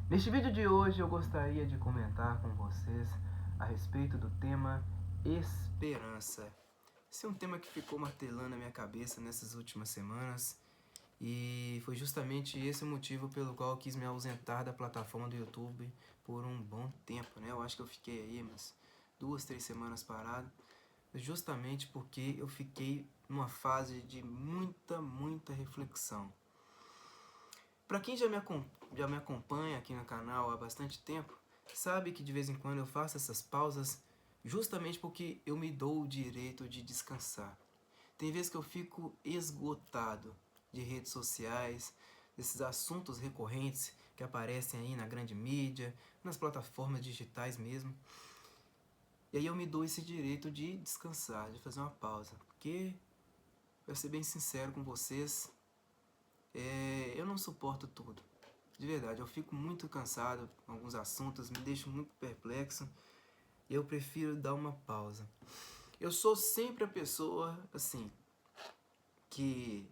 Neste vídeo de hoje eu gostaria de comentar com vocês a respeito do tema esperança. Esse é um tema que ficou martelando a minha cabeça nessas últimas semanas e foi justamente esse o motivo pelo qual eu quis me ausentar da plataforma do YouTube por um bom tempo, né? Eu acho que eu fiquei aí umas 2, 3 semanas parado, justamente porque eu fiquei numa fase de muita reflexão. Para quem já me acompanha aqui no canal há bastante tempo, sabe que de vez em quando eu faço essas pausas justamente porque eu me dou o direito de descansar. Tem vezes que eu fico esgotado de redes sociais, desses assuntos recorrentes que aparecem aí na grande mídia, nas plataformas digitais mesmo. E aí eu me dou esse direito de descansar, de fazer uma pausa. Porque, para ser bem sincero com vocês, eu não suporto tudo. De verdade, eu fico muito cansado com alguns assuntos, me deixo muito perplexo e eu prefiro dar uma pausa. Eu sou sempre a pessoa, assim, que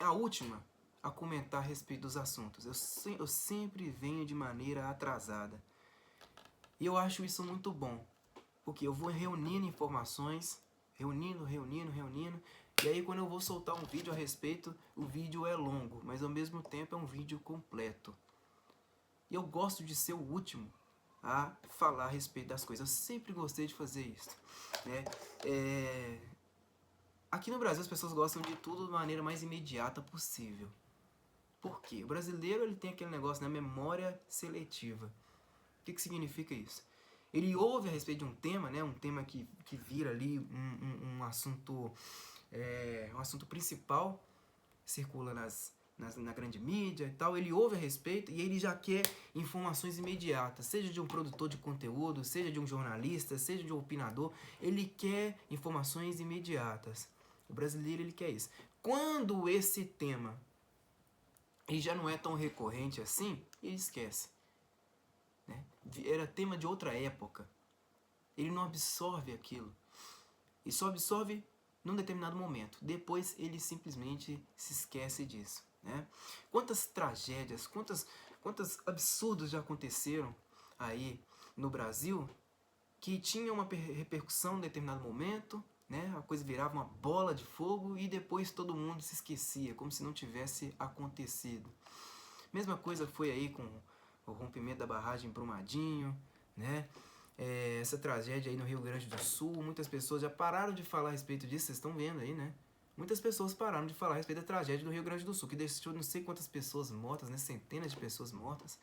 é a última a comentar a respeito dos assuntos. Eu sempre venho de maneira atrasada. E eu acho isso muito bom, porque eu vou reunindo informações, reunindo. E aí quando eu vou soltar um vídeo a respeito, o vídeo é longo, mas ao mesmo tempo é um vídeo completo. E eu gosto de ser o último a falar a respeito das coisas. Eu sempre gostei de fazer isso, né? Aqui no Brasil as pessoas gostam de tudo de maneira mais imediata possível. Por quê? O brasileiro ele tem aquele negócio na memória seletiva. O que significa isso? Ele ouve a respeito de um tema, né? Um tema que vira ali um assunto, um assunto principal, circula na grande mídia e tal, ele ouve a respeito e ele já quer informações imediatas, seja de um produtor de conteúdo, seja de um jornalista, seja de um opinador, ele quer informações imediatas. O brasileiro ele quer isso. Quando esse tema ele já não é tão recorrente assim, ele esquece. Né? Era tema de outra época. Ele não absorve aquilo. E só absorve num determinado momento. Depois ele simplesmente se esquece disso. Né? Quantas tragédias, quantos absurdos já aconteceram aí no Brasil que tinha uma repercussão em determinado momento, né? A coisa virava uma bola de fogo e depois todo mundo se esquecia, como se não tivesse acontecido. Mesma coisa foi aí com o rompimento da barragem Brumadinho, né? Essa tragédia aí no Rio Grande do Sul, muitas pessoas já pararam de falar a respeito disso, vocês estão vendo aí, né? Muitas pessoas pararam de falar a respeito da tragédia do Rio Grande do Sul, que deixou não sei quantas pessoas mortas, né? Centenas de pessoas mortas,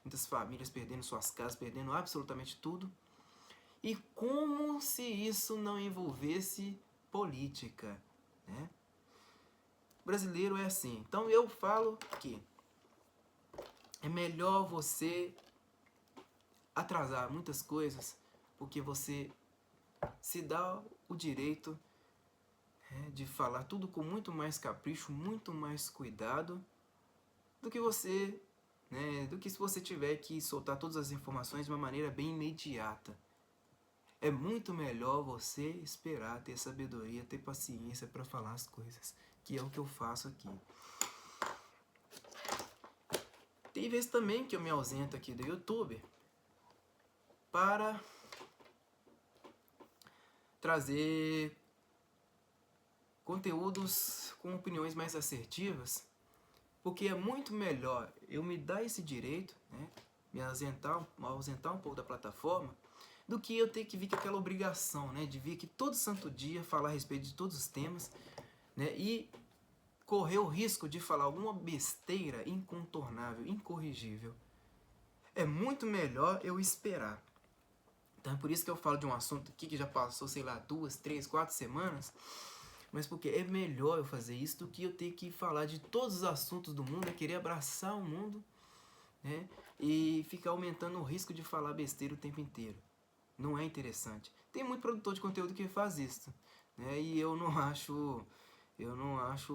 muitas famílias perdendo suas casas, perdendo absolutamente tudo. E como se isso não envolvesse política, né? O brasileiro é assim. Então eu falo que é melhor você atrasar muitas coisas, porque você se dá o direito de falar tudo com muito mais capricho, muito mais cuidado do que você, do que se você tiver que soltar todas as informações de uma maneira bem imediata. É muito melhor você esperar, ter sabedoria, ter paciência para falar as coisas, que é o que eu faço aqui. Tem vezes também que eu me ausento aqui do YouTube para trazer conteúdos com opiniões mais assertivas, porque é muito melhor eu me dar esse direito, né, me ausentar um pouco da plataforma, do que eu ter que vir com aquela obrigação, né, de vir aqui todo santo dia falar a respeito de todos os temas, né, e correr o risco de falar alguma besteira incontornável, incorrigível. É muito melhor eu esperar. Então é por isso que eu falo de um assunto aqui que já passou, sei lá, 2, 3, 4 semanas, mas porque é melhor eu fazer isso do que eu ter que falar de todos os assuntos do mundo, querer abraçar o mundo, né, e ficar aumentando o risco de falar besteira o tempo inteiro. Não é interessante. Tem muito produtor de conteúdo que faz isso, né, e eu não acho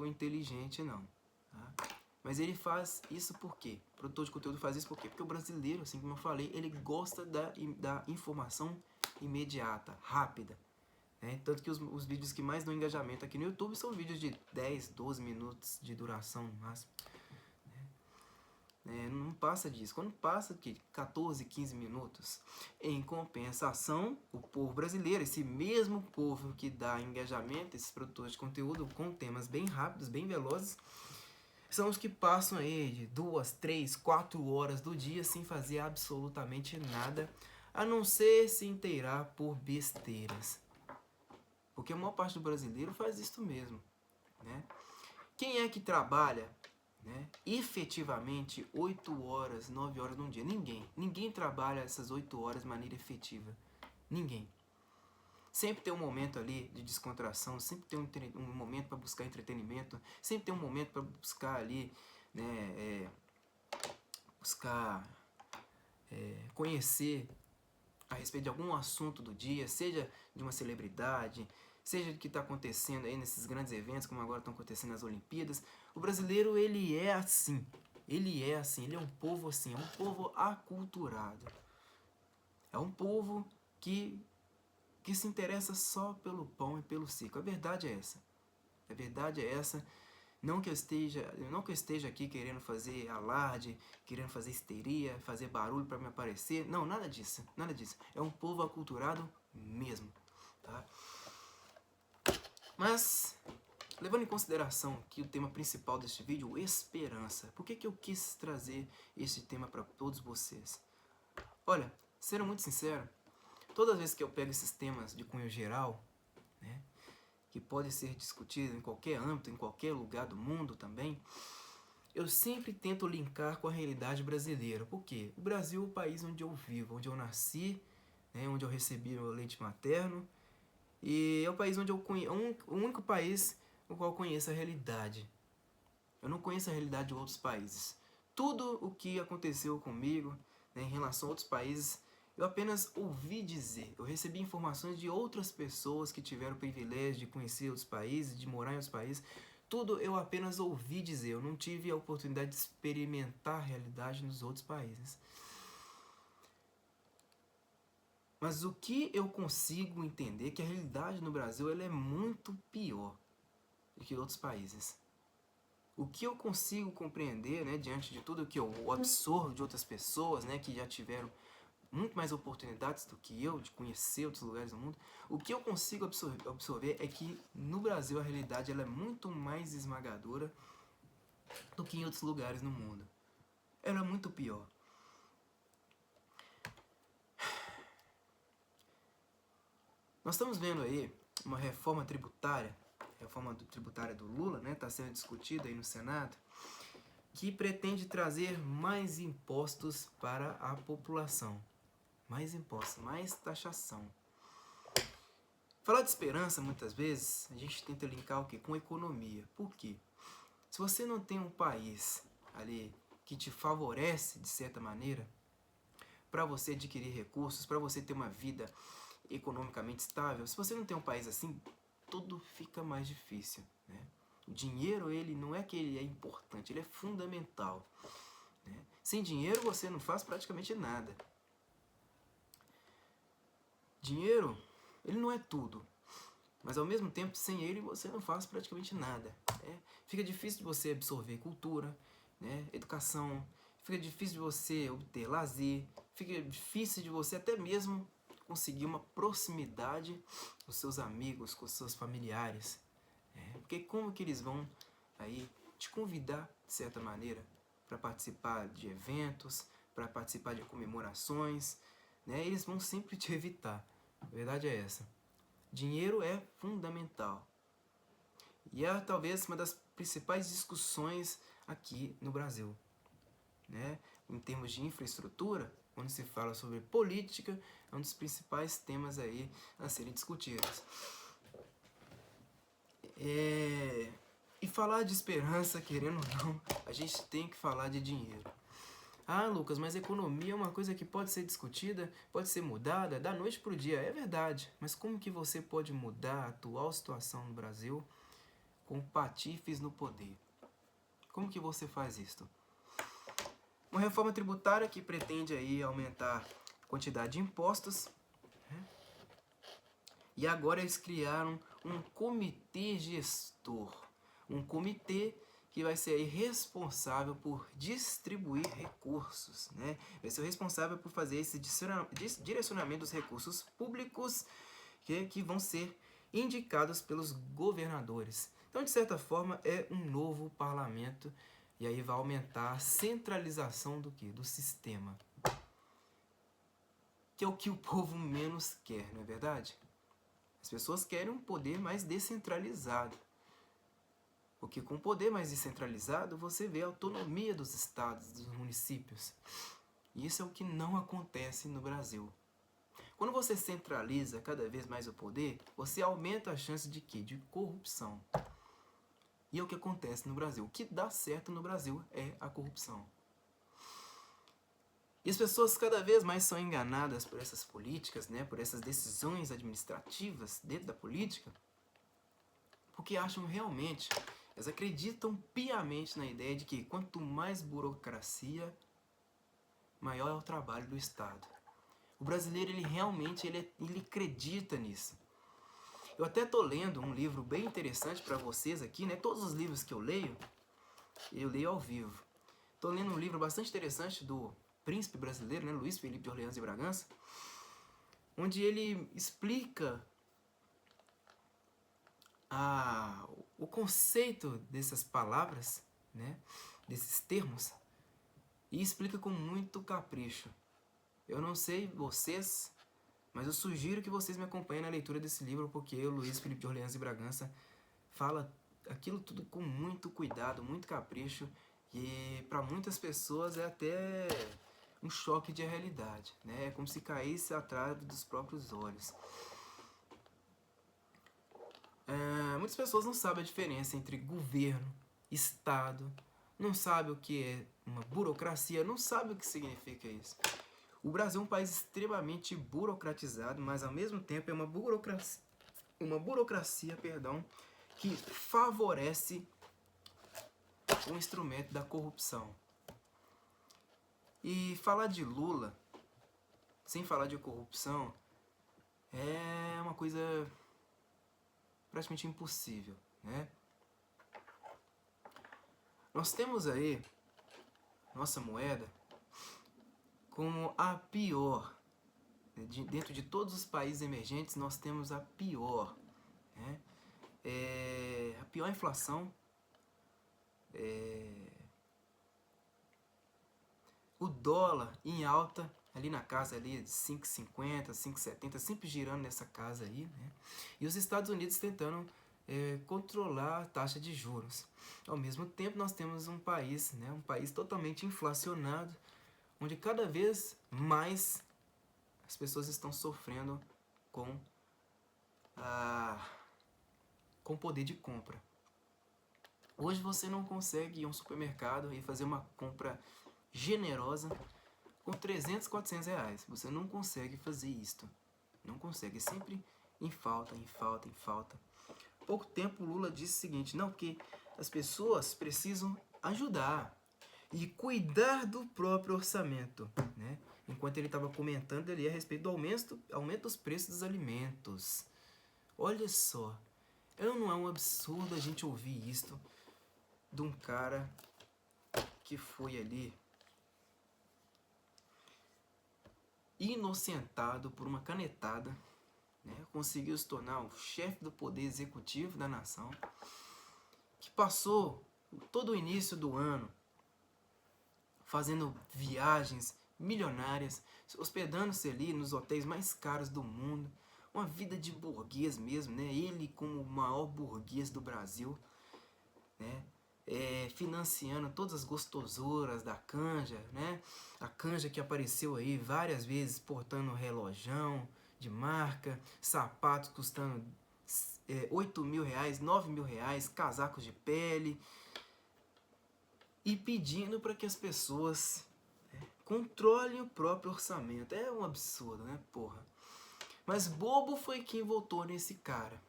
inteligente não. Tá? Mas ele faz isso por quê? O produtor de conteúdo faz isso por quê? Porque o brasileiro, assim como eu falei, ele gosta da informação imediata, rápida. Né? Tanto que os vídeos que mais dão engajamento aqui no YouTube são vídeos de 10, 12 minutos de duração no máximo. Não passa disso, quando passa de 14, 15 minutos. Em compensação, o povo brasileiro, esse mesmo povo que dá engajamento, esses produtores de conteúdo com temas bem rápidos, bem velozes, são os que passam aí de 2, 3, 4 horas do dia sem fazer absolutamente nada, a não ser se inteirar por besteiras. Porque a maior parte do brasileiro faz isso mesmo, né? Quem é que trabalha, né, efetivamente 8 horas, 9 horas num dia? Ninguém. Ninguém trabalha essas 8 horas de maneira efetiva. Ninguém. Sempre tem um momento ali de descontração, sempre tem um momento para buscar entretenimento, sempre tem um momento para buscar ali, né, conhecer a respeito de algum assunto do dia, seja de uma celebridade, seja do que está acontecendo aí nesses grandes eventos, como agora estão acontecendo nas Olimpíadas. O brasileiro, ele é assim. Ele é assim, ele é um povo assim, é um povo aculturado. É um povo que se interessa só pelo pão e pelo circo. A verdade é essa. A verdade é essa. Não que eu esteja aqui querendo fazer alarde, querendo fazer histeria, fazer barulho para me aparecer. Não, nada disso, nada disso. É um povo aculturado mesmo, tá? Mas, levando em consideração que o tema principal deste vídeo, esperança. Por que eu quis trazer este tema para todos vocês? Olha, sendo muito sincero, todas as vezes que eu pego esses temas de cunho geral, né, que pode ser discutido em qualquer âmbito, em qualquer lugar do mundo também, eu sempre tento linkar com a realidade brasileira. Por quê? O Brasil é o país onde eu vivo, onde eu nasci, né, onde eu recebi meu leite materno, e é o país onde eu conheço, o único país no qual eu conheço a realidade. Eu não conheço a realidade de outros países. Tudo o que aconteceu comigo, né, em relação a outros países, eu apenas ouvi dizer. Eu recebi informações de outras pessoas que tiveram o privilégio de conhecer outros países, de morar em outros países. Tudo eu apenas ouvi dizer. Eu não tive a oportunidade de experimentar a realidade nos outros países. Mas o que eu consigo entender é que a realidade no Brasil ela é muito pior do que outros países. O que eu consigo compreender, né, diante de tudo que eu absorvo de outras pessoas, né, que já tiveram muito mais oportunidades do que eu de conhecer outros lugares do mundo, o que eu consigo absorver é que no Brasil a realidade ela é muito mais esmagadora do que em outros lugares no mundo. Ela é muito pior. Nós estamos vendo aí uma reforma tributária do Lula, né, está sendo discutida aí no Senado, que pretende trazer mais impostos para a população. Mais impostos, mais taxação. Falar de esperança, muitas vezes, a gente tenta linkar o quê? Com economia. Por quê? Se você não tem um país ali que te favorece, de certa maneira, para você adquirir recursos, para você ter uma vida economicamente estável, se você não tem um país assim, tudo fica mais difícil, né? O dinheiro, ele não é que ele é importante, ele é fundamental, né? Sem dinheiro você não faz praticamente nada. Dinheiro, ele não é tudo, mas ao mesmo tempo, sem ele você não faz praticamente nada, né? Fica difícil de você absorver cultura, né? Educação, fica difícil de você obter lazer, fica difícil de você até mesmo conseguir uma proximidade com seus amigos, com seus familiares, né? Porque como que eles vão aí te convidar, de certa maneira, para participar de eventos, para participar de comemorações, né? Eles vão sempre te evitar. A verdade é essa. Dinheiro é fundamental. E é talvez uma das principais discussões aqui no Brasil, né? Em termos de infraestrutura, quando se fala sobre política, é um dos principais temas aí a serem discutidos. E falar de esperança, querendo ou não, a gente tem que falar de dinheiro. Ah, Lucas, mas economia é uma coisa que pode ser discutida, pode ser mudada da noite para o dia. É verdade, mas como que você pode mudar a atual situação no Brasil com patifes no poder? Como que você faz isto? Uma reforma tributária que pretende aí aumentar a quantidade de impostos, né? E agora eles criaram um comitê gestor. Um comitê que vai ser aí responsável por distribuir recursos, né? Vai ser o responsável por fazer esse direcionamento dos recursos públicos que vão ser indicados pelos governadores. Então, de certa forma, é um novo parlamento e aí vai aumentar a centralização do quê? Do sistema. Que é o que o povo menos quer, não é verdade? As pessoas querem um poder mais descentralizado. Porque com o poder mais descentralizado, você vê a autonomia dos estados, dos municípios. E isso é o que não acontece no Brasil. Quando você centraliza cada vez mais o poder, você aumenta a chance de quê? De corrupção. E é o que acontece no Brasil. O que dá certo no Brasil é a corrupção. E as pessoas cada vez mais são enganadas por essas políticas, né? Por essas decisões administrativas dentro da política, porque acham realmente, elas acreditam piamente na ideia de que quanto mais burocracia, maior é o trabalho do Estado. O brasileiro, ele realmente ele acredita nisso. Eu até estou lendo um livro bem interessante para vocês aqui, né? Todos os livros que eu leio ao vivo. Estou lendo um livro bastante interessante do príncipe brasileiro, né? Luís Felipe de Orleans e Bragança, onde ele explica o conceito dessas palavras, né? Desses termos, e explica com muito capricho. Eu não sei vocês, mas eu sugiro que vocês me acompanhem na leitura desse livro, porque o Luís Felipe de Orleans e Bragança fala aquilo tudo com muito cuidado, muito capricho, e para muitas pessoas é até um choque de realidade, né? É como se caísse atrás dos próprios olhos. Muitas pessoas não sabem a diferença entre governo, Estado, não sabem o que é uma burocracia, não sabem o que significa isso. O Brasil é um país extremamente burocratizado, mas ao mesmo tempo é uma burocracia, que favorece o instrumento da corrupção. E falar de Lula, sem falar de corrupção, é uma coisa praticamente impossível, né? Nós temos aí nossa moeda como a pior. Dentro de todos os países emergentes, nós temos a pior, né? A pior inflação, o dólar em alta, ali na casa ali de 5,50, 5,70, sempre girando nessa casa aí, né? E os Estados Unidos tentando controlar a taxa de juros. Ao mesmo tempo, nós temos um país, né? Um país totalmente inflacionado, onde cada vez mais as pessoas estão sofrendo com poder de compra. Hoje você não consegue ir a um supermercado e fazer uma compra generosa com 300, 400 reais. Você não consegue fazer isto. Não consegue. É sempre em falta, em falta, em falta. Há pouco tempo o Lula disse o seguinte, não, porque as pessoas precisam ajudar e cuidar do próprio orçamento, né? Enquanto ele estava comentando ali a respeito do aumento dos preços dos alimentos. Olha só, não é um absurdo a gente ouvir isto de um cara que foi ali inocentado por uma canetada, né? Conseguiu se tornar o chefe do poder executivo da nação, que passou todo o início do ano fazendo viagens milionárias, hospedando-se ali nos hotéis mais caros do mundo, uma vida de burguês mesmo, né? Ele como o maior burguês do Brasil, né? Financiando todas as gostosuras da canja, né? A canja que apareceu aí várias vezes portando relojão de marca, sapatos custando 8 mil reais, 9 mil reais, casacos de pele, e pedindo para que as pessoas controlem o próprio orçamento. É um absurdo, né, porra? Mas bobo foi quem votou nesse cara,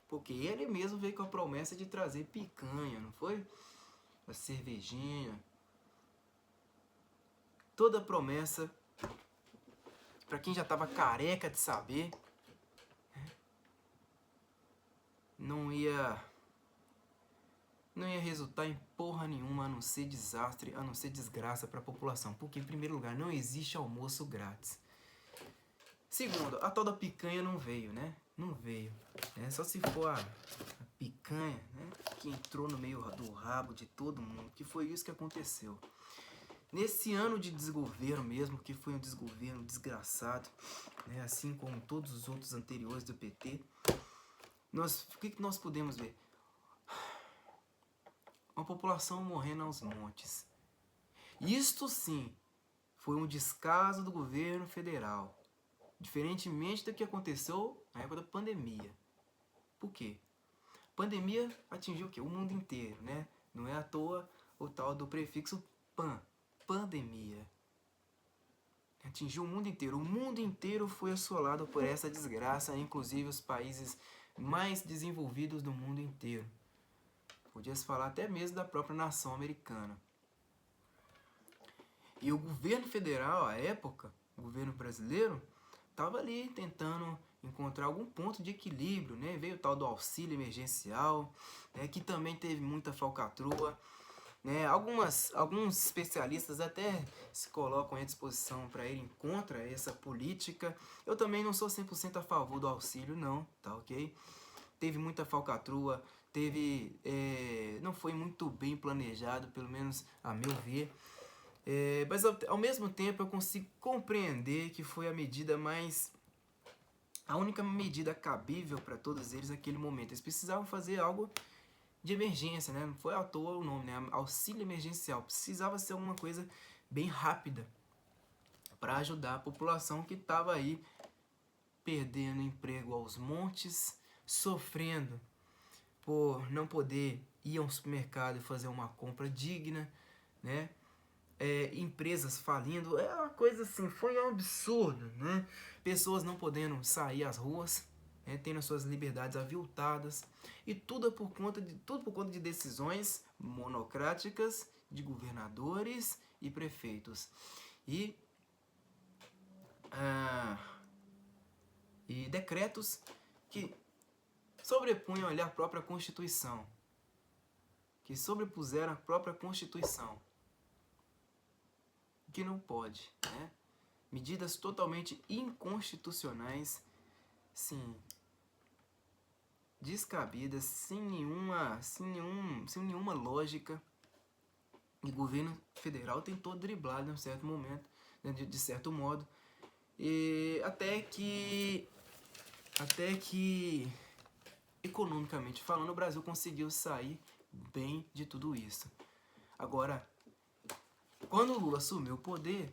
porque ele mesmo veio com a promessa de trazer picanha, não foi? A cervejinha. Toda promessa, para quem já estava careca de saber, não ia não ia resultar em porra nenhuma, a não ser desastre, a não ser desgraça para a população. Porque, em primeiro lugar, não existe almoço grátis. Segundo, a tal da picanha não veio, né? Não veio. Só se for a picanha, né? Que entrou no meio do rabo de todo mundo. Que foi isso que aconteceu. Nesse ano de desgoverno mesmo, que foi um desgoverno desgraçado, né? Assim como todos os outros anteriores do PT, o que nós podemos ver? Uma população morrendo aos montes. Isto sim foi um descaso do governo federal. Diferentemente do que aconteceu na época da pandemia. Por quê? A pandemia atingiu o quê? O mundo inteiro, né? Não é à toa o tal do prefixo pan. Pandemia. Atingiu o mundo inteiro. O mundo inteiro foi assolado por essa desgraça, inclusive os países mais desenvolvidos do mundo inteiro. Podia-se falar até mesmo da própria nação americana. E o governo federal, à época, o governo brasileiro, estava ali tentando encontrar algum ponto de equilíbrio, né? Veio o tal do auxílio emergencial, né? Que também teve muita falcatrua, né? Alguns especialistas até se colocam à disposição para irem contra essa política. Eu também não sou 100% a favor do auxílio, não, tá ok? Teve muita falcatrua, não foi muito bem planejado, pelo menos a meu ver. Mas ao mesmo tempo eu consigo compreender que foi a única medida cabível para todos eles naquele momento. Eles precisavam fazer algo de emergência, né? Não foi à toa o nome, né? Auxílio emergencial. Precisava ser alguma coisa bem rápida para ajudar a população que estava aí perdendo emprego aos montes, sofrendo por não poder ir a um supermercado e fazer uma compra digna, né? Empresas falindo, uma coisa assim, foi um absurdo, né? Pessoas não podendo sair às ruas, né? Tendo as suas liberdades aviltadas, e tudo por conta de decisões monocráticas de governadores e prefeitos. E decretos que sobrepunham ali a própria Constituição, que sobrepuseram a própria Constituição. Que não pode, né? Medidas totalmente inconstitucionais, sim, descabidas, sem nenhuma lógica. E o governo federal tentou driblar em um certo momento, né, de certo modo, e até que economicamente falando, o Brasil conseguiu sair bem de tudo isso. Agora, quando o Lula assumiu o poder,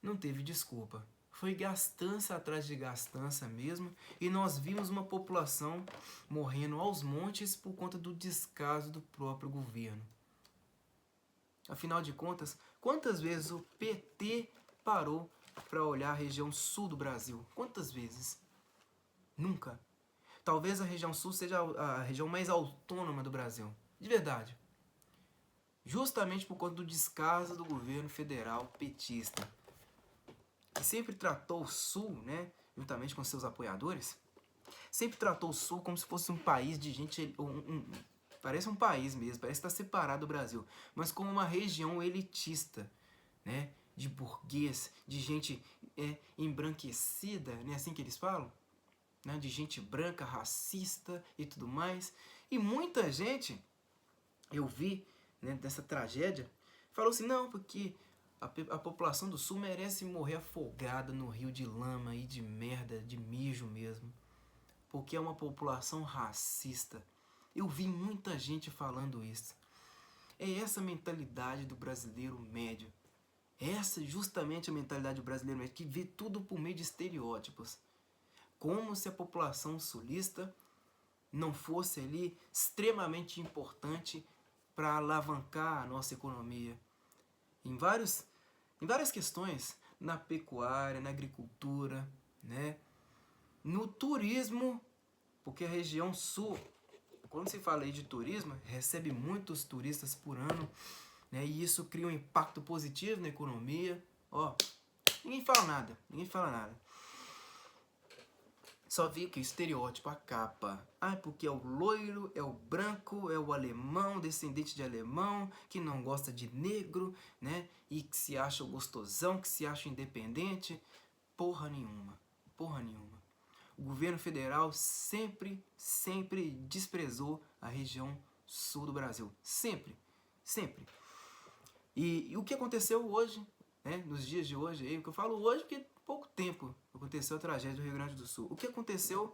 não teve desculpa. Foi gastança atrás de gastança mesmo, e nós vimos uma população morrendo aos montes por conta do descaso do próprio governo. Afinal de contas, quantas vezes o PT parou para olhar a região sul do Brasil? Quantas vezes? Nunca. Talvez a região sul seja a região mais autônoma do Brasil. De verdade. Justamente por conta do descaso do governo federal petista, que sempre tratou o Sul, né, juntamente com seus apoiadores, sempre tratou o Sul como se fosse um país de gente, parece um país mesmo, parece estar separado do Brasil, mas como uma região elitista, né, de burguês, de gente embranquecida, né, assim que eles falam, né, de gente branca, racista e tudo mais, e muita gente, eu vi, né, dessa tragédia, falou assim, não, porque a população do Sul merece morrer afogada no rio de lama e de merda, de mijo mesmo, porque é uma população racista. Eu vi muita gente falando isso. É essa mentalidade do brasileiro médio. Essa justamente a mentalidade do brasileiro médio, que vê tudo por meio de estereótipos. Como se a população sulista não fosse ali extremamente importante para alavancar a nossa economia. Em várias questões, na pecuária, na agricultura, né? No turismo, porque a região sul, quando se fala aí de turismo, recebe muitos turistas por ano, né? E isso cria um impacto positivo na economia. Ó, ninguém fala nada. só via que o estereótipo, a capa. Ah, porque é o loiro, é o branco, é o alemão, descendente de alemão, que não gosta de negro, né? E que se acha o gostosão, que se acha independente. Porra nenhuma. Porra nenhuma. O governo federal sempre desprezou a região sul do Brasil. Sempre. Sempre. E o que aconteceu hoje, né, nos dias de hoje, aí, o que eu falo hoje porque pouco tempo aconteceu a tragédia do Rio Grande do Sul. O que aconteceu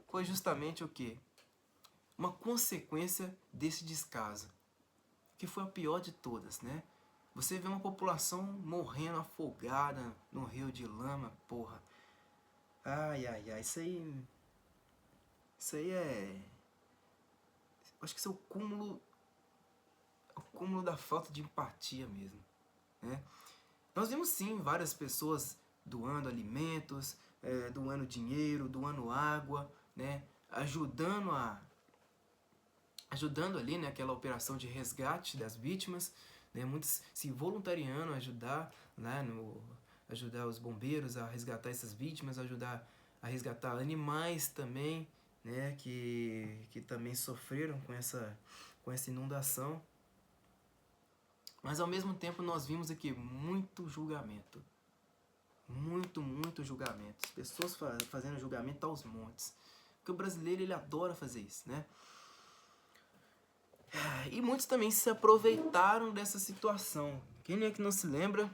foi justamente o quê? Uma consequência desse descaso, que foi a pior de todas, né? Você vê uma população morrendo afogada no rio de lama, porra. Ai, ai, ai, isso aí é... Acho que isso é o cúmulo da falta de empatia mesmo, né? Nós vimos sim várias pessoas doando alimentos, doando dinheiro, doando água, né? Ajudando ali, né, aquela operação de resgate das vítimas, né? Muitos se voluntariando a ajudar, né, ajudar os bombeiros a resgatar essas vítimas, ajudar a resgatar animais também, né, que também sofreram com essa inundação. Mas ao mesmo tempo nós vimos aqui muito julgamento. Muito julgamento. As pessoas fazendo julgamento aos montes. Porque o brasileiro, ele adora fazer isso, né? E muitos também se aproveitaram dessa situação. Quem é que não se lembra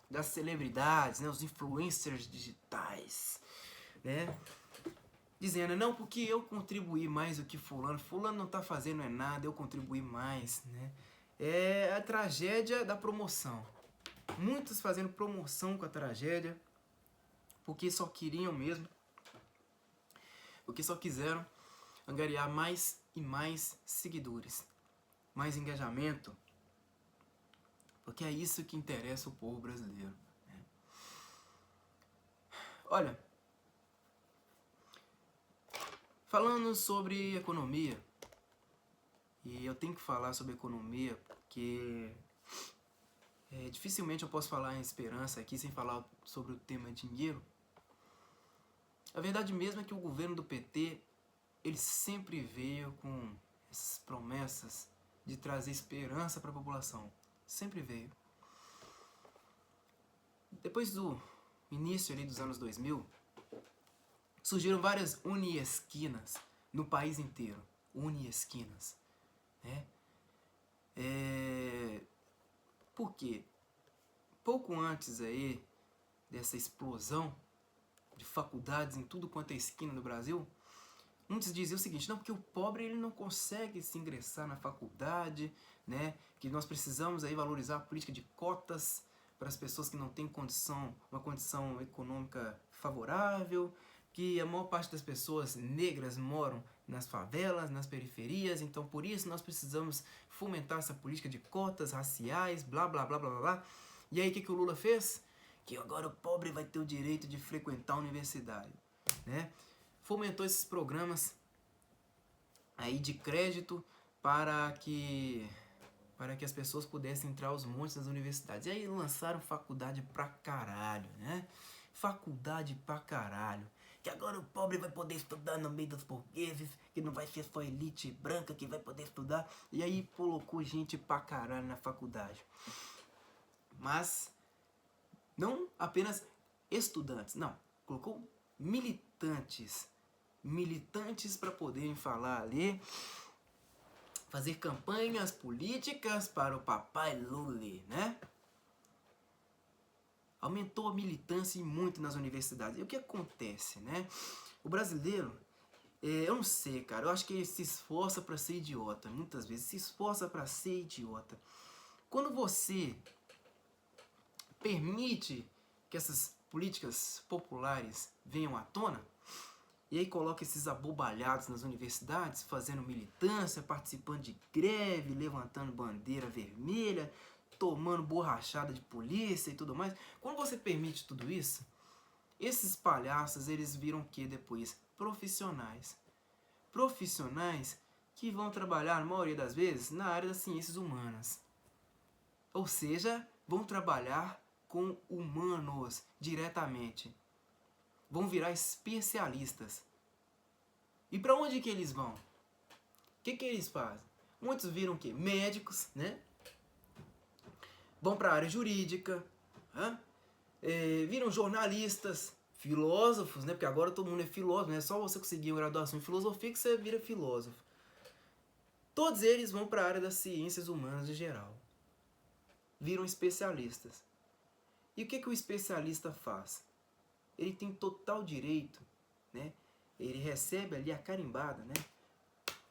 das celebridades, né? Os influencers digitais, né? Dizendo, não, porque eu contribuí mais do que fulano. Fulano não tá fazendo nada, eu contribuí mais, né? É a tragédia da promoção. Muitos fazendo promoção com a tragédia, porque só queriam mesmo, porque só quiseram angariar mais e mais seguidores, mais engajamento, porque é isso que interessa o povo brasileiro, né? Olha, falando sobre economia, e eu tenho que falar sobre economia, porque dificilmente eu posso falar em esperança aqui sem falar sobre o tema dinheiro. A verdade mesmo é que o governo do PT, ele sempre veio com essas promessas de trazer esperança para a população. Sempre veio. Depois do início ali dos anos 2000, surgiram várias uniesquinas no país inteiro. Uniesquinas, né? Por quê? Pouco antes aí dessa explosão de faculdades em tudo quanto é esquina do Brasil, muitos diziam o seguinte, não, porque o pobre ele não consegue se ingressar na faculdade, né? Que nós precisamos aí valorizar a política de cotas para as pessoas que não têm uma condição econômica favorável, que a maior parte das pessoas negras moram nas favelas, nas periferias, então por isso nós precisamos fomentar essa política de cotas raciais, blá blá blá blá blá. E aí o que o Lula fez? Que agora o pobre vai ter o direito de frequentar a universidade, né? Fomentou esses programas aí de crédito para que as pessoas pudessem entrar aos montes das universidades. E aí lançaram faculdade pra caralho, né? Faculdade pra caralho. Que agora o pobre vai poder estudar no meio dos burgueses, que não vai ser só elite branca que vai poder estudar. E aí colocou gente pra caralho na faculdade. Mas não apenas estudantes, não. Colocou militantes para poderem falar ali, fazer campanhas políticas para o papai Lula, né? Aumentou a militância muito nas universidades. E o que acontece, né? O brasileiro, eu não sei, cara, eu acho que ele se esforça para ser idiota, muitas vezes se esforça para ser idiota. Quando você permite que essas políticas populares venham à tona, e aí coloca esses abobalhados nas universidades, fazendo militância, participando de greve, levantando bandeira vermelha, tomando borrachada de polícia e tudo mais. Quando você permite tudo isso, esses palhaços, eles viram o que depois? Profissionais. Profissionais que vão trabalhar, na maioria das vezes, na área das ciências humanas. Ou seja, vão trabalhar com humanos diretamente. vão virar especialistas. E para onde que eles vão? O que eles fazem? Muitos viram o quê? Médicos, né? Vão para a área jurídica, viram jornalistas, filósofos, né? Porque agora todo mundo é filósofo, não é só você conseguir uma graduação em filosofia que você vira filósofo. Todos eles vão para a área das ciências humanas em geral. Viram especialistas. E o que o especialista faz? Ele tem total direito, né? Ele recebe ali a carimbada, né?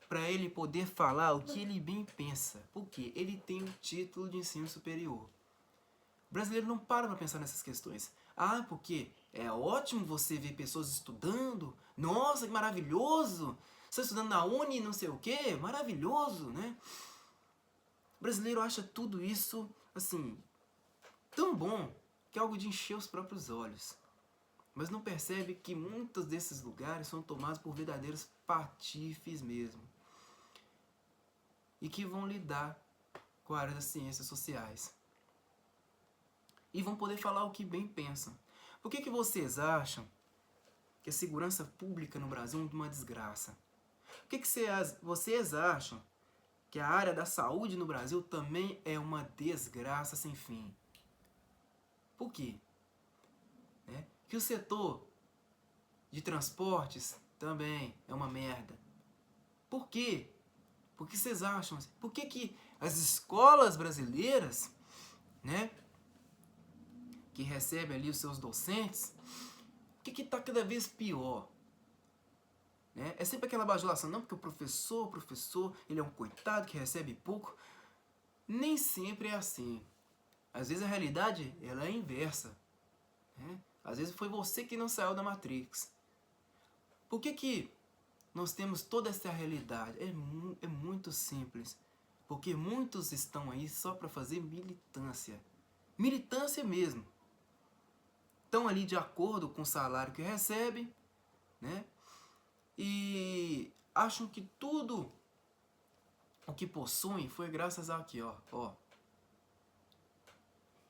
Para ele poder falar o que ele bem pensa. Por quê? Ele tem um título de ensino superior. O brasileiro não para pensar nessas questões. Ah, porque é ótimo você ver pessoas estudando. Nossa, que maravilhoso! Você está estudando na Uni, não sei o quê. Maravilhoso, né? O brasileiro acha tudo isso, assim, tão bom que é algo de encher os próprios olhos. Mas não percebe que muitos desses lugares são tomados por verdadeiros patifes mesmo. E que vão lidar com a área das ciências sociais. E vão poder falar o que bem pensam. Por que vocês acham que a segurança pública no Brasil é uma desgraça? Por que vocês acham que a área da saúde no Brasil também é uma desgraça sem fim? Por quê? Que o setor de transportes também é uma merda. Por quê? Por que vocês acham? Por que as escolas brasileiras, né, que recebem ali os seus docentes, por que está cada vez pior? Né? É sempre aquela bajulação, não, porque o professor, ele é um coitado que recebe pouco. Nem sempre é assim. Às vezes a realidade ela é inversa. Né? Às vezes foi você que não saiu da Matrix. Por que nós temos toda essa realidade? É muito simples. Porque muitos estão aí só para fazer militância. Militância mesmo. Estão ali de acordo com o salário que recebem, né? E acham que tudo o que possuem foi graças a aqui, ó.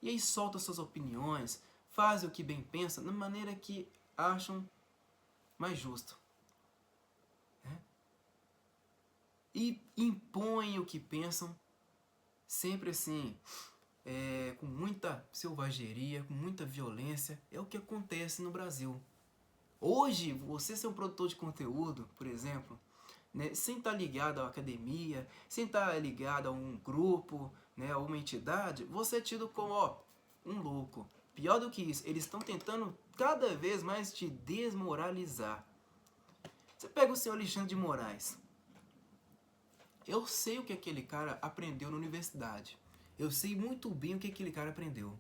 E aí soltam suas opiniões, fazem o que bem pensam, da maneira que acham mais justo. Né? E impõem o que pensam, sempre assim, com muita selvageria, com muita violência. É o que acontece no Brasil. Hoje, você ser um produtor de conteúdo, por exemplo, né, sem estar ligado à academia, sem estar ligado a um grupo, né, a uma entidade, você é tido como um louco. Pior do que isso, eles estão tentando cada vez mais te desmoralizar. Você pega o senhor Alexandre de Moraes. Eu sei o que aquele cara aprendeu na universidade. Eu sei muito bem o que aquele cara aprendeu.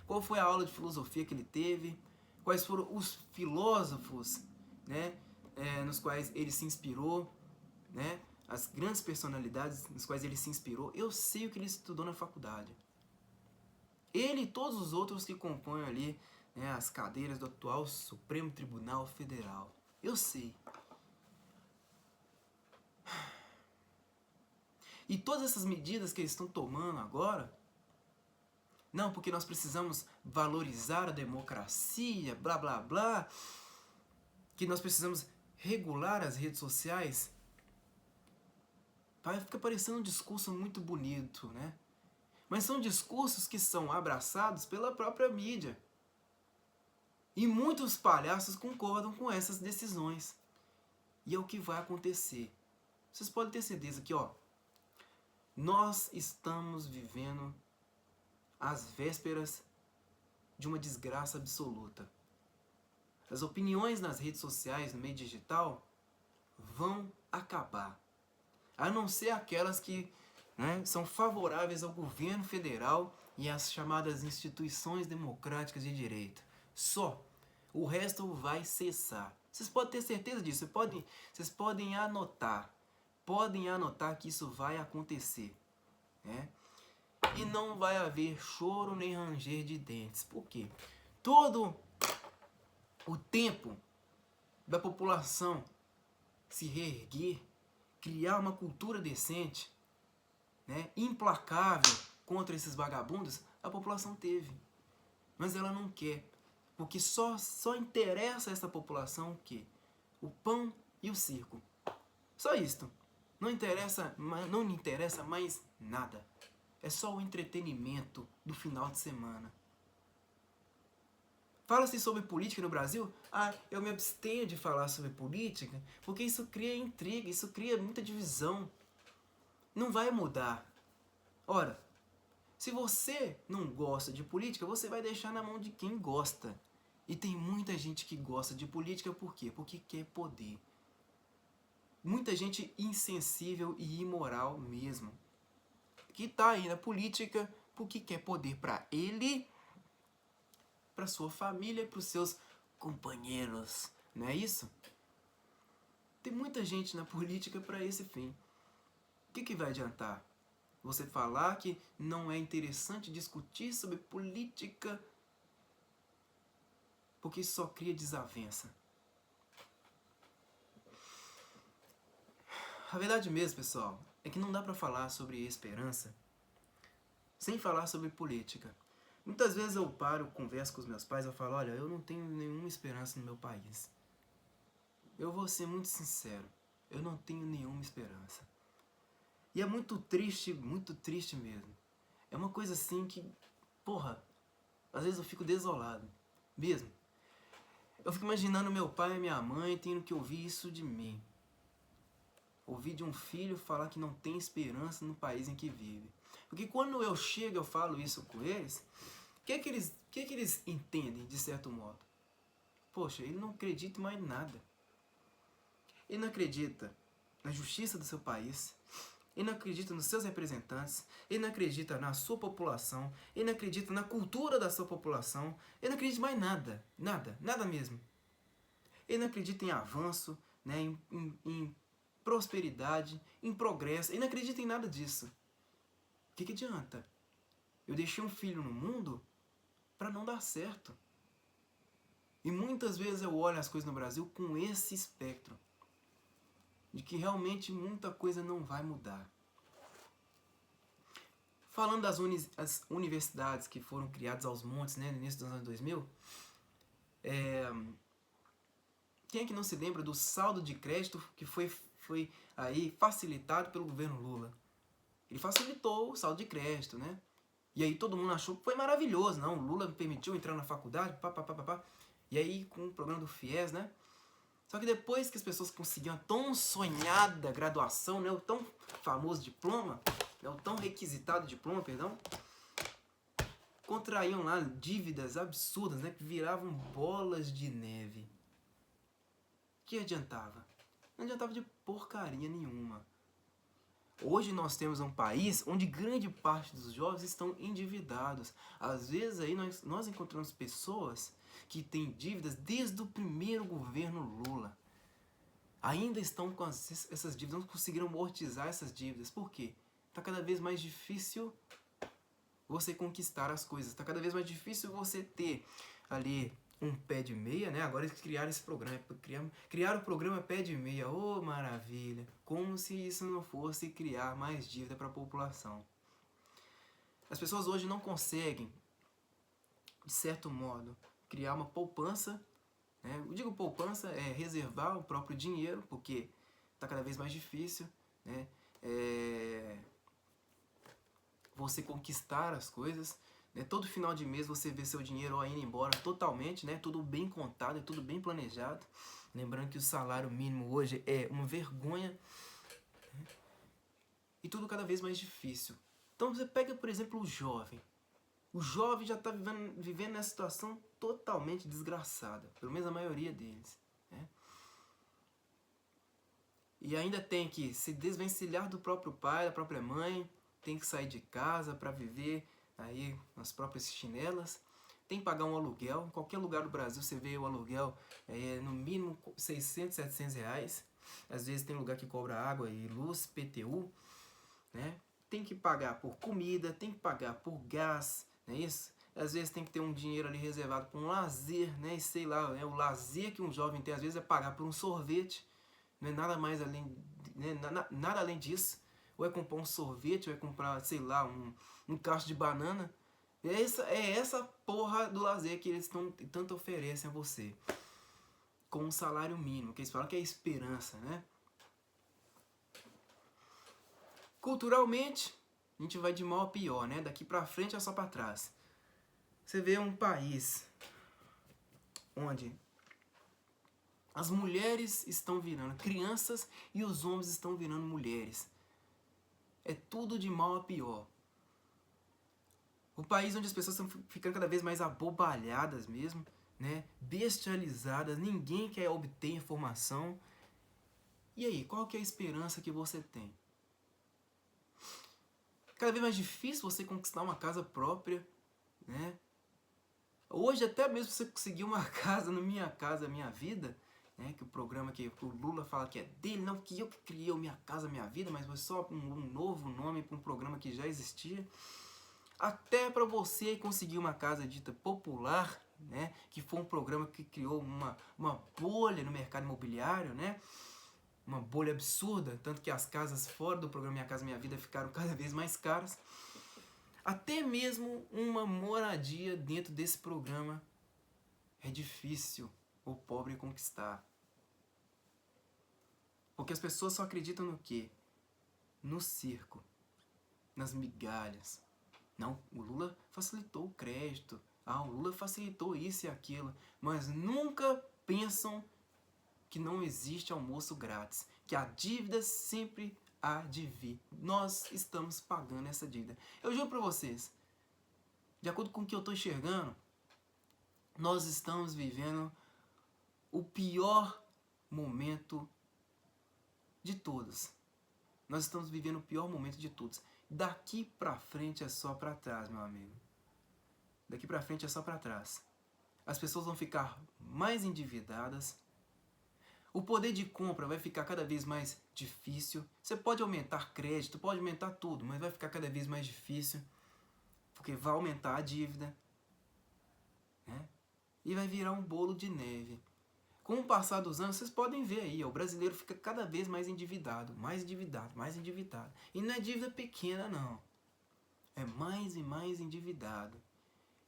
Qual foi a aula de filosofia que ele teve? Quais foram os filósofos, né, nos quais ele se inspirou, né, as grandes personalidades nos quais ele se inspirou. Eu sei o que ele estudou na faculdade. Ele e todos os outros que compõem ali, né, as cadeiras do atual Supremo Tribunal Federal. Eu sei. E todas essas medidas que eles estão tomando agora, não, porque nós precisamos valorizar a democracia, blá blá blá, que nós precisamos regular as redes sociais, fica parecendo um discurso muito bonito, né? Mas são discursos que são abraçados pela própria mídia. E muitos palhaços concordam com essas decisões. E é o que vai acontecer. Vocês podem ter certeza que, nós estamos vivendo às vésperas de uma desgraça absoluta. As opiniões nas redes sociais, no meio digital, vão acabar. A não ser aquelas que, né, são favoráveis ao governo federal e às chamadas instituições democráticas de direito. Só. O resto vai cessar. Vocês podem ter certeza disso. Vocês podem anotar. Podem anotar que isso vai acontecer. Né? E não vai haver choro nem ranger de dentes. Por quê? Todo o tempo da população se reerguer, criar uma cultura decente, né, implacável contra esses vagabundos, a população teve. Mas ela não quer. Porque só interessa a essa população o quê? O pão e o circo. Só isto. Não lhe interessa mais nada. É só o entretenimento do final de semana. Fala-se sobre política no Brasil? Ah, eu me abstenho de falar sobre política porque isso cria intriga, isso cria muita divisão. Não vai mudar. Ora, se você não gosta de política, você vai deixar na mão de quem gosta. E tem muita gente que gosta de política por quê? Porque quer poder. Muita gente insensível e imoral mesmo. Que tá aí na política porque quer poder para ele, para sua família, para os seus companheiros. Não é isso? Tem muita gente na política para esse fim. O que vai adiantar? Você falar que não é interessante discutir sobre política porque isso só cria desavença. A verdade mesmo, pessoal, é que não dá para falar sobre esperança sem falar sobre política. Muitas vezes eu paro, converso com os meus pais, eu falo, olha, eu não tenho nenhuma esperança no meu país. Eu vou ser muito sincero, eu não tenho nenhuma esperança. E é muito triste mesmo. É uma coisa assim que, porra, às vezes eu fico desolado, mesmo. Eu fico imaginando meu pai e minha mãe tendo que ouvir isso de mim. Ouvir de um filho falar que não tem esperança no país em que vive. Porque quando eu chego, eu falo isso com eles, o que eles entendem, de certo modo? Poxa, ele não acredita em mais nada. Ele não acredita na justiça do seu país. Ele não acredita nos seus representantes. Ele não acredita na sua população. Ele não acredita na cultura da sua população. Ele não acredita em mais nada. Nada mesmo. Ele não acredita em avanço, né, em prosperidade, em progresso. Ele não acredita em nada disso. O que adianta? Eu deixei um filho no mundo para não dar certo. E muitas vezes eu olho as coisas no Brasil com esse espectro. De que realmente muita coisa não vai mudar. Falando das universidades que foram criadas aos montes, né, no início dos anos 2000, quem é que não se lembra do saldo de crédito que foi aí facilitado pelo governo Lula? Ele facilitou o saldo de crédito, né? E aí todo mundo achou que foi maravilhoso, não? O Lula permitiu entrar na faculdade, E aí com o programa do FIES, né? Só que depois que as pessoas conseguiam a tão sonhada graduação, né? O tão famoso diploma, né? O tão requisitado diploma, perdão, contraíam lá dívidas absurdas, né? Que viravam bolas de neve. Que adiantava? Não adiantava de porcaria nenhuma. Hoje nós temos um país onde grande parte dos jovens estão endividados. Às vezes aí nós encontramos pessoas que têm dívidas desde o primeiro governo Lula. Ainda estão com essas dívidas, não conseguiram amortizar essas dívidas. Por quê? Está cada vez mais difícil você conquistar as coisas. Está cada vez mais difícil você ter ali um pé de meia, né? Agora eles criaram esse programa, criaram o programa Pé de Meia. Oh, maravilha! Como se isso não fosse criar mais dívida para a população. As pessoas hoje não conseguem, de certo modo, criar uma poupança, né? Eu digo poupança, é reservar o próprio dinheiro, porque está cada vez mais difícil, né? Você conquistar as coisas. Todo final de mês você vê seu dinheiro indo embora totalmente, né? Tudo bem contado, tudo bem planejado. Lembrando que o salário mínimo hoje é uma vergonha. Né? E tudo cada vez mais difícil. Então você pega, por exemplo, o jovem. O jovem já está vivendo nessa situação totalmente desgraçada. Pelo menos a maioria deles. Né? E ainda tem que se desvencilhar do próprio pai, da própria mãe. Tem que sair de casa para viver aí nas próprias chinelas, tem que pagar um aluguel. Em qualquer lugar do Brasil você vê o aluguel no mínimo 600, 700 reais. Às vezes tem lugar que cobra água e luz, PTU, né? Tem que pagar por comida, tem que pagar por gás, não é isso? Às vezes tem que ter um dinheiro ali reservado para um lazer, né? E sei lá, o lazer que um jovem tem às vezes é pagar por um sorvete, não é nada mais além, né? Nada além disso. Ou é comprar um sorvete, ou é comprar, sei lá, um cacho de banana. É essa porra do lazer que eles tanto oferecem a você. Com um salário mínimo, que eles falam que é esperança, né? Culturalmente, a gente vai de mal a pior, né? Daqui pra frente é só pra trás. Você vê um país onde as mulheres estão virando crianças e os homens estão virando mulheres. É tudo de mal a pior. O país onde as pessoas estão ficando cada vez mais abobalhadas mesmo, né? Bestializadas, ninguém quer obter informação. E aí, qual que é a esperança que você tem? Cada vez mais difícil você conquistar uma casa própria, né? Hoje até mesmo você conseguir uma casa no Minha Casa Minha Vida, né? Que o programa que o Lula fala que é dele, não que eu que criei o Minha Casa Minha Vida, mas foi só um novo nome para um programa que já existia. Até para você conseguir uma casa dita popular, né? Que foi um programa que criou uma bolha no mercado imobiliário, né? Uma bolha absurda, tanto que as casas fora do programa Minha Casa Minha Vida ficaram cada vez mais caras. Até mesmo uma moradia dentro desse programa é difícil o pobre conquistar. Porque as pessoas só acreditam no quê? No circo, nas migalhas. Não, o Lula facilitou o crédito. O Lula facilitou isso e aquilo. Mas nunca pensam que não existe almoço grátis. Que a dívida sempre há de vir. Nós estamos pagando essa dívida. Eu juro pra vocês, de acordo com o que eu estou enxergando, nós estamos vivendo o pior momento de todos. Nós estamos vivendo o pior momento de todos. Daqui pra frente é só pra trás, meu amigo. Daqui pra frente é só pra trás. As pessoas vão ficar mais endividadas. O poder de compra vai ficar cada vez mais difícil. Você pode aumentar crédito, pode aumentar tudo, mas vai ficar cada vez mais difícil. Porque vai aumentar a dívida, né? E vai virar um bolo de neve. Com o passar dos anos, vocês podem ver aí, o brasileiro fica cada vez mais endividado, mais endividado, mais endividado. E não é dívida pequena, não. É mais e mais endividado.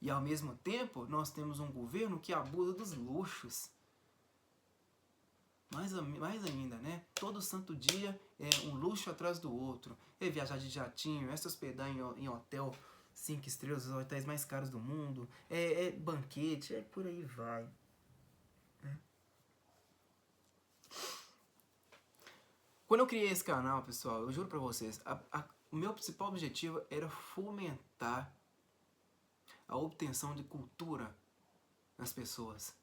E ao mesmo tempo, nós temos um governo que abusa dos luxos. Mais ainda, né? Todo santo dia é um luxo atrás do outro. É viajar de jatinho, é se hospedar em hotel 5 estrelas, os hotéis mais caros do mundo. É banquete, por aí vai. Quando eu criei esse canal, pessoal, eu juro pra vocês, o meu principal objetivo era fomentar a obtenção de cultura nas pessoas.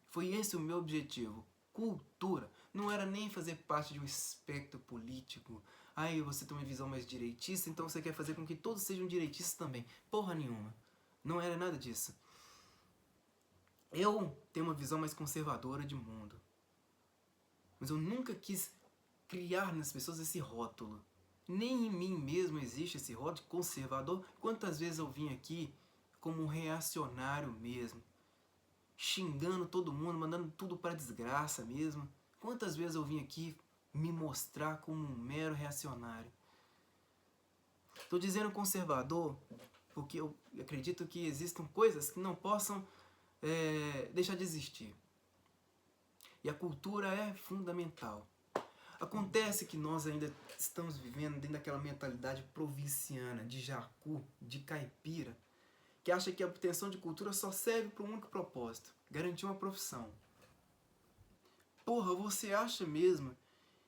Foi esse o meu objetivo. Cultura. Não era nem fazer parte de um espectro político. Aí você tem uma visão mais direitista, então você quer fazer com que todos sejam direitistas também. Porra nenhuma. Não era nada disso. Eu tenho uma visão mais conservadora de mundo. Mas eu nunca quis criar nas pessoas esse rótulo. Nem em mim mesmo existe esse rótulo de conservador. Quantas vezes eu vim aqui como um reacionário mesmo, xingando todo mundo, mandando tudo para desgraça mesmo. Quantas vezes eu vim aqui me mostrar como um mero reacionário. Estou dizendo conservador porque eu acredito que existam coisas que não possam deixar de existir. E a cultura é fundamental. Acontece que nós ainda estamos vivendo dentro daquela mentalidade provinciana, de jacu, de caipira, que acha que a obtenção de cultura só serve para um único propósito, garantir uma profissão. Porra, você acha mesmo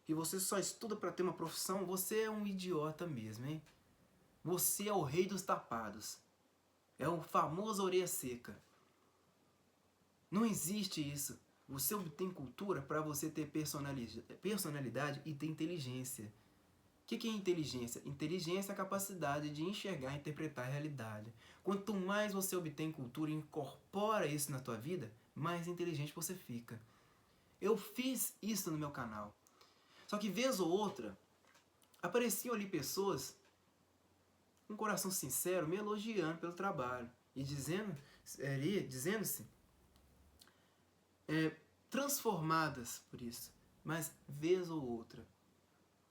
que você só estuda para ter uma profissão? Você é um idiota mesmo, hein? Você é o rei dos tapados. É o famoso orelha seca. Não existe isso. Você obtém cultura para você ter personalidade e ter inteligência. O que é inteligência? Inteligência é a capacidade de enxergar e interpretar a realidade. Quanto mais você obtém cultura e incorpora isso na tua vida, mais inteligente você fica. Eu fiz isso no meu canal. Só que vez ou outra, apareciam ali pessoas com um coração sincero, me elogiando pelo trabalho. E dizendo-se transformadas por isso. Mas vez ou outra.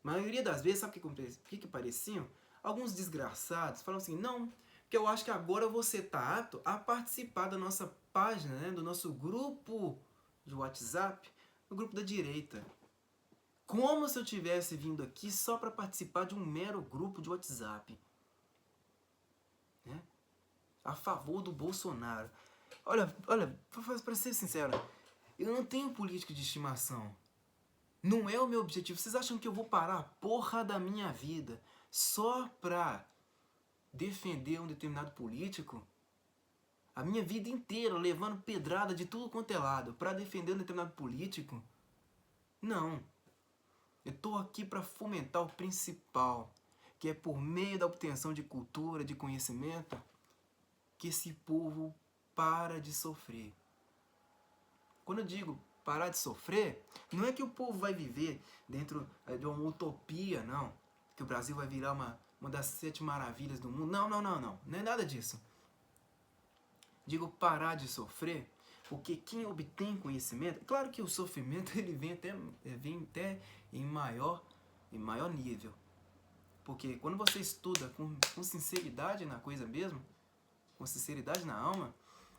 A maioria das vezes, sabe o que pareciam? Alguns desgraçados falavam assim, não, que eu acho que agora você está apto a participar da nossa página, né, do nosso grupo de WhatsApp, no grupo da direita. Como se eu tivesse vindo aqui só para participar de um mero grupo de WhatsApp, né, a favor do Bolsonaro. Olha, para ser sincero, eu não tenho político de estimação. Não é o meu objetivo. Vocês acham que eu vou parar a porra da minha vida só pra defender um determinado político? A minha vida inteira levando pedrada de tudo quanto é lado pra defender um determinado político? Não. Eu tô aqui pra fomentar o principal, que é por meio da obtenção de cultura, de conhecimento, que esse povo para de sofrer. Quando eu digo parar de sofrer, não é que o povo vai viver dentro de uma utopia, não. Que o Brasil vai virar uma das 7 maravilhas do mundo. Não. Não é nada disso. Digo parar de sofrer, porque quem obtém conhecimento... Claro que o sofrimento ele vem até em maior nível. Porque quando você estuda com sinceridade na coisa mesmo, com sinceridade na alma,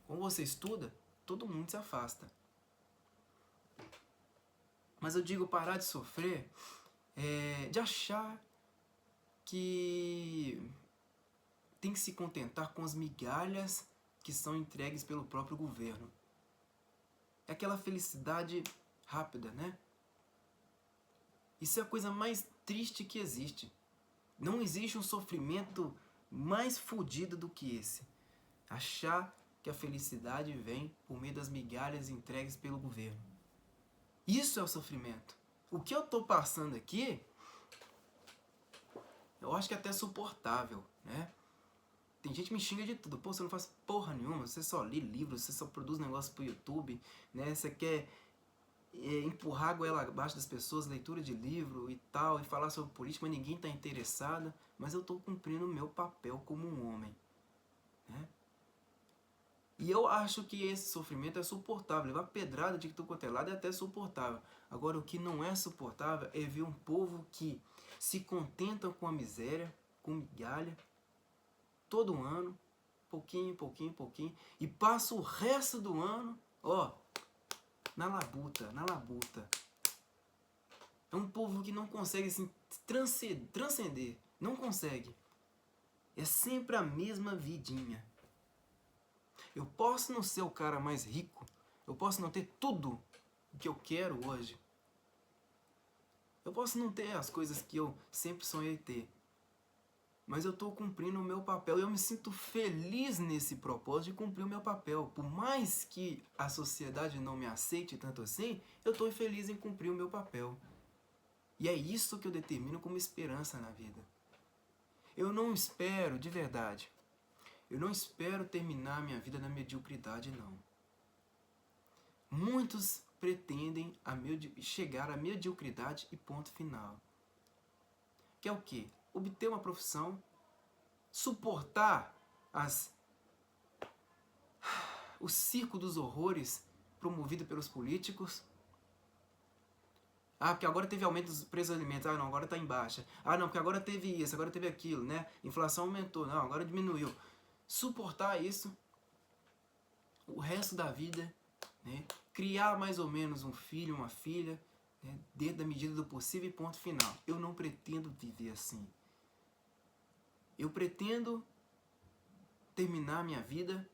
quando você estuda, todo mundo se afasta. Mas eu digo parar de sofrer, de achar que tem que se contentar com as migalhas que são entregues pelo próprio governo. É aquela felicidade rápida, né? Isso é a coisa mais triste que existe. Não existe um sofrimento mais fodido do que esse. Achar que a felicidade vem por meio das migalhas entregues pelo governo. Isso é o sofrimento. O que eu tô passando aqui, eu acho que é até suportável, né? Tem gente que me xinga de tudo. Pô, você não faz porra nenhuma, você só lê livros, você só produz negócio pro YouTube, né? Você quer empurrar a goela abaixo das pessoas, leitura de livro e tal, e falar sobre política, mas ninguém tá interessado. Mas eu tô cumprindo o meu papel como um homem, né? E eu acho que esse sofrimento é suportável. Levar pedrada de tudo quanto é lado é até suportável. Agora, o que não é suportável é ver um povo que se contenta com a miséria, com migalha, todo ano, pouquinho, e passa o resto do ano, ó, na labuta. É um povo que não consegue assim, transcender, não consegue. É sempre a mesma vidinha. Eu posso não ser o cara mais rico, eu posso não ter tudo o que eu quero hoje. Eu posso não ter as coisas que eu sempre sonhei ter. Mas eu estou cumprindo o meu papel e eu me sinto feliz nesse propósito de cumprir o meu papel. Por mais que a sociedade não me aceite tanto assim, eu estou feliz em cumprir o meu papel. E é isso que eu determino como esperança na vida. Eu não espero, de verdade, eu não espero terminar minha vida na mediocridade, não. Muitos pretendem chegar à mediocridade e ponto final. Que é o quê? Obter uma profissão, suportar o circo dos horrores promovido pelos políticos. Ah, porque agora teve aumento dos preços dos alimentos. Ah, não, agora está em baixa. Ah, não, porque agora teve isso, agora teve aquilo, né? Inflação aumentou. Não, agora diminuiu. Suportar isso o resto da vida, né? Criar mais ou menos um filho, uma filha, né? Dentro da medida do possível e ponto final. Eu não pretendo viver assim. Eu pretendo terminar minha vida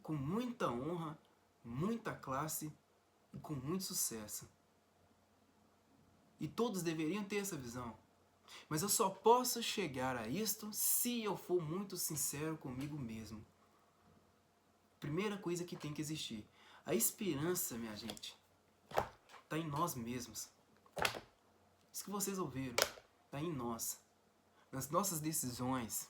com muita honra, muita classe e com muito sucesso. E todos deveriam ter essa visão. Mas eu só posso chegar a isto se eu for muito sincero comigo mesmo. Primeira coisa que tem que existir. A esperança, minha gente, está em nós mesmos. Isso que vocês ouviram, está em nós. Nas nossas decisões.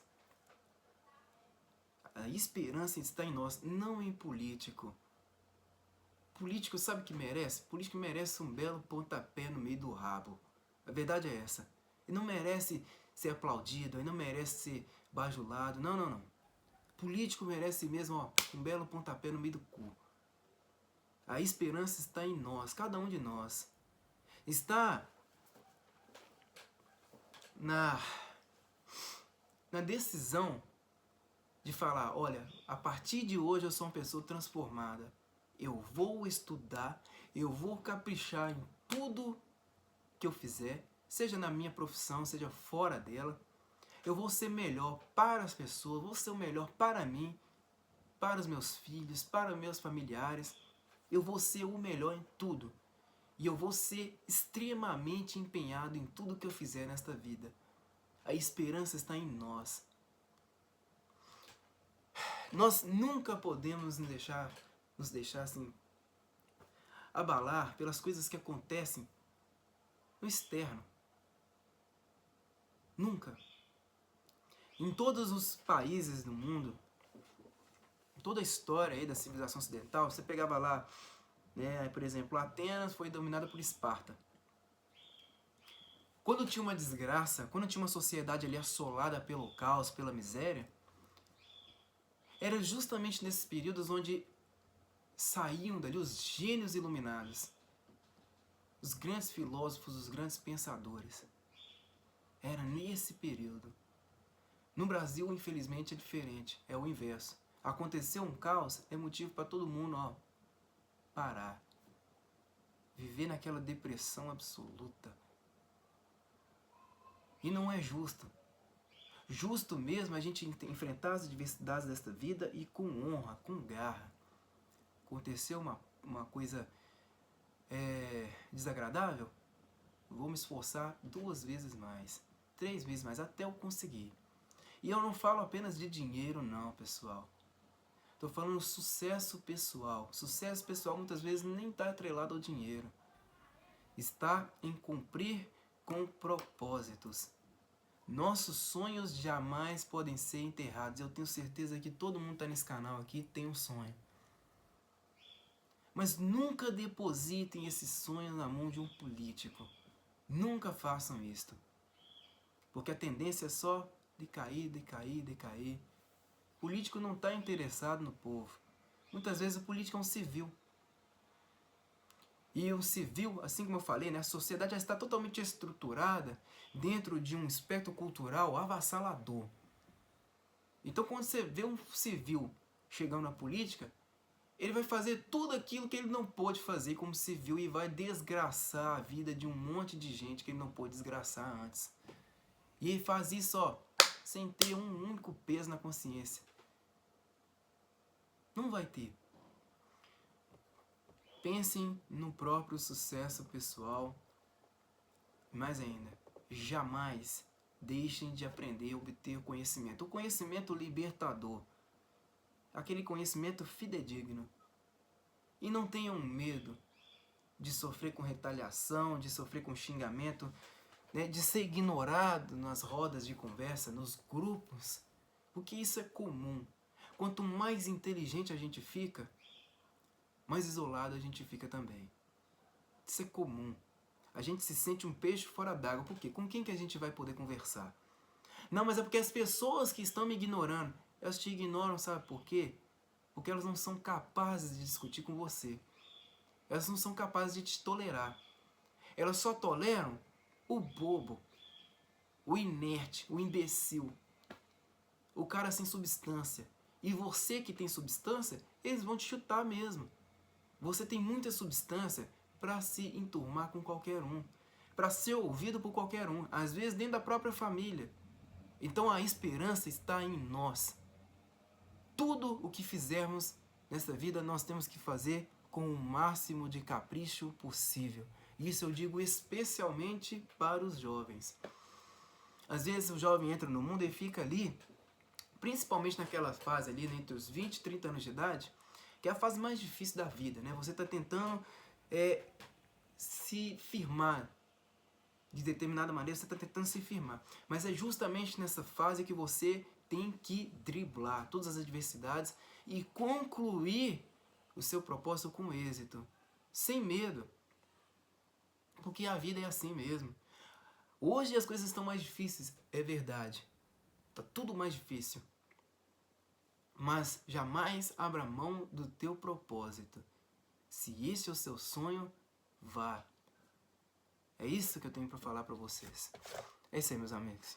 A esperança está em nós, não em político. Político sabe o que merece? Político merece um belo pontapé no meio do rabo. A verdade é essa. Ele não merece ser aplaudido, ele não merece ser bajulado. Não. Político merece mesmo, ó, um belo pontapé no meio do cu. A esperança está em nós, cada um de nós. Está na decisão de falar, olha, a partir de hoje eu sou uma pessoa transformada. Eu vou estudar, eu vou caprichar em tudo que eu fizer, seja na minha profissão, seja fora dela. Eu vou ser melhor para as pessoas, vou ser o melhor para mim, para os meus filhos, para os meus familiares. Eu vou ser o melhor em tudo. E eu vou ser extremamente empenhado em tudo que eu fizer nesta vida. A esperança está em nós. Nós nunca podemos nos deixar assim, abalar pelas coisas que acontecem no externo. Nunca. Em todos os países do mundo, toda a história aí da civilização ocidental, você pegava lá, né, por exemplo, Atenas foi dominada por Esparta. Quando tinha uma desgraça, quando tinha uma sociedade ali assolada pelo caos, pela miséria, era justamente nesses períodos onde saíam dali os gênios iluminados, os grandes filósofos, os grandes pensadores. Era nesse período. No Brasil, infelizmente, é diferente, é o inverso. Aconteceu um caos, é motivo para todo mundo, ó, parar. Viver naquela depressão absoluta. E não é justo. Justo mesmo a gente enfrentar as adversidades desta vida e com honra, com garra. Aconteceu uma coisa desagradável? Vou me esforçar 2 vezes mais, 3 vezes mais, até eu conseguir. E eu não falo apenas de dinheiro não, pessoal. Estou falando sucesso pessoal. Sucesso pessoal muitas vezes nem está atrelado ao dinheiro. Está em cumprir com propósitos. Nossos sonhos jamais podem ser enterrados. Eu tenho certeza que todo mundo está nesse canal aqui tem um sonho. Mas nunca depositem esse sonho na mão de um político. Nunca façam isto. Porque a tendência é só decair, decair, decair. O político não está interessado no povo. Muitas vezes o político é um civil. E o civil, assim como eu falei, né, a sociedade já está totalmente estruturada dentro de um espectro cultural avassalador. Então quando você vê um civil chegando na política, ele vai fazer tudo aquilo que ele não pôde fazer como civil e vai desgraçar a vida de um monte de gente que ele não pôde desgraçar antes. E ele faz isso, ó, sem ter um único peso na consciência. Não vai ter. Pensem no próprio sucesso pessoal. Mais ainda, jamais deixem de aprender a obter o conhecimento. O conhecimento libertador. Aquele conhecimento fidedigno. E não tenham medo de sofrer com retaliação, de sofrer com xingamento, né, de ser ignorado nas rodas de conversa, nos grupos. Porque isso é comum. Quanto mais inteligente a gente fica, mais isolado a gente fica também. Isso é comum. A gente se sente um peixe fora d'água. Por quê? Com quem que a gente vai poder conversar? Não, mas é porque as pessoas que estão me ignorando, elas te ignoram, sabe por quê? Porque elas não são capazes de discutir com você. Elas não são capazes de te tolerar. Elas só toleram o bobo, o inerte, o imbecil, o cara sem substância. E você que tem substância, eles vão te chutar mesmo. Você tem muita substância para se enturmar com qualquer um, para ser ouvido por qualquer um, às vezes dentro da própria família. Então a esperança está em nós. Tudo o que fizermos nessa vida nós temos que fazer com o máximo de capricho possível. Isso eu digo especialmente para os jovens. Às vezes o jovem entra no mundo e fica ali, principalmente naquela fase ali, entre os 20 e 30 anos de idade, que é a fase mais difícil da vida, né? Você está tentando se firmar de determinada maneira, você está tentando se firmar. Mas é justamente nessa fase que você tem que driblar todas as adversidades e concluir o seu propósito com êxito, sem medo. Porque a vida é assim mesmo. Hoje as coisas estão mais difíceis, é verdade. Está tudo mais difícil. Mas jamais abra mão do teu propósito. Se esse é o seu sonho, vá. É isso que eu tenho para falar para vocês. É isso aí, meus amigos.